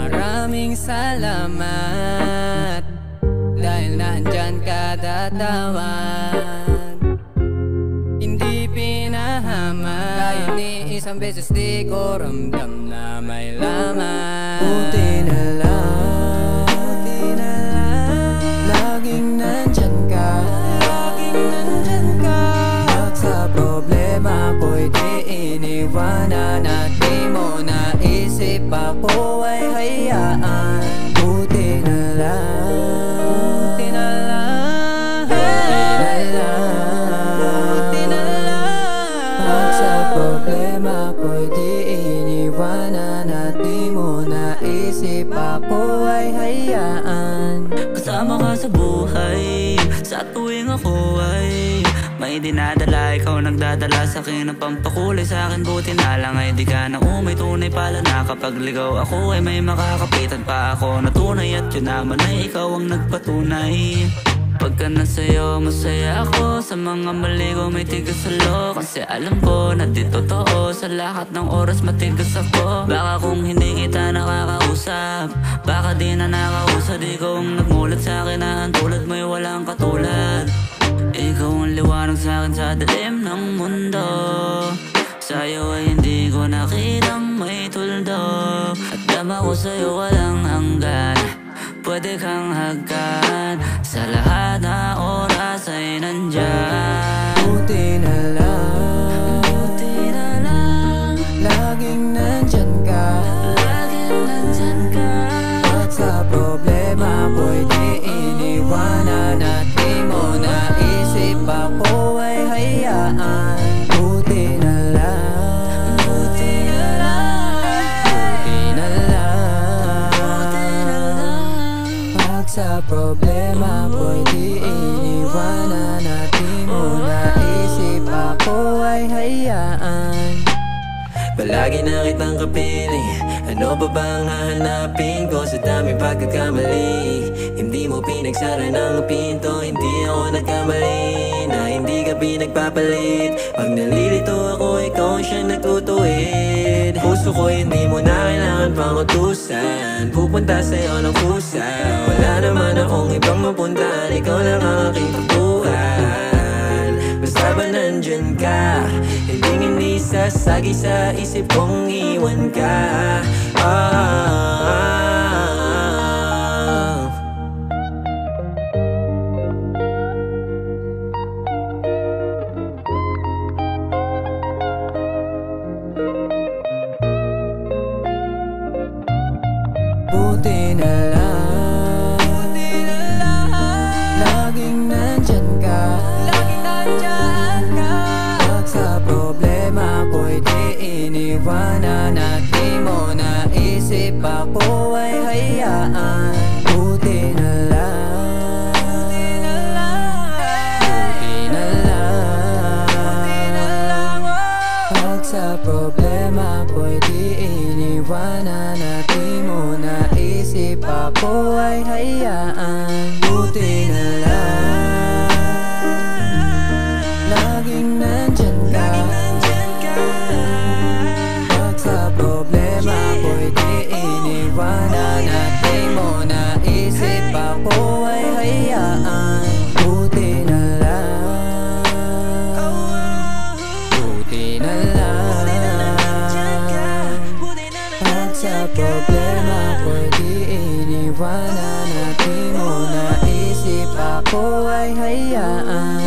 Maraming salamat dahil nandyan ka tatawag. Hindi pinahamad kahit ni isang beses di ko ramdam na may laman. Buti na lang, buti na lang, laging nandyan ka, laging nandyan ka. At sa problema ko'y di iniwanan at di mo naisip ako ay hayaan. Buti na lang, buti na lang, buti na lang, buti na lang. Pag sa problema ko'y di iniwanan at di mo naisip ako ay hayaan. Kasama ka sa buhay, sa tuwing ako ay may dinadala. Ikaw nagdadala sa'kin ng pampakulay sa'kin. Buti na lang ay di ka na umay. Tunay pala na kapag ligaw ako ay may makakapitan pa ako na tunay. At yun naman ay ikaw ang nagpatunay. Pagka nasa'yo, masaya ako. Sa mga mali ko may tigas sa loob. Kasi alam ko na di totoo. Sa lahat ng oras matigas ako. Baka kung hindi kita nakakausap, baka di na nakausap. Ikaw ang nagmulat sa'kin na ang tulad mo'y walang katulad. Ikaw ang liwanag sa'kin sa dilim ng mundo. Sa'yo ay hindi ko nakitang may tuldo. At dama ko sa'yo walang hanggan. Pwede kang hagkan. Sa lahat na oras ay nandyan. Buti na lang, buti na lang, laging nandyan ka, laging nandyan ka. at sa problema ko'y di iniwanan at di mo naisip ako ay hayaan. Buti na lang, Buti na lang, buti na lang, buti na lang. pag sa problema ko'y di iniwanan at di mo naisip ako ay hayaan. Palagi na kitang kapiling, ano ba bang hahanapin ko sa daming pagkakamali? Hindi mo pinagsara ng pinto, hindi ako nagkamali na hindi ka pinagpapalit. Pag nalilito ako, ikaw ang siyang nagtutuwid. Puso ko hindi mo na kailangan pang utusan, pupunta sa'yo ng kusa. Wala naman akong ibang mapuntahan, ikaw lang ang aking takbuhan. Basta ba nandyan ka, hindi sasagi sa isip kong iwan ka. Buti na lang, buti na lang, laging nandyan ka, laging nandyan ka. Pag sa problema ko'y di iniwanan at di mo naisip ako ay hayaan. Buti na lang, buti na lang, buti na lang, buti na lang. Pag sa problema ko'y di iniwanan at di mo naisip ako ay hayaan. Buti na lang, laging nandyan ka, pag sa problema ko'y di iniwanan at di mo naisip ako ay hayaan. Buti na lang, buti na lang, pag sa problema ko'y di iniwanan at di mo naisip ako ay hayaan.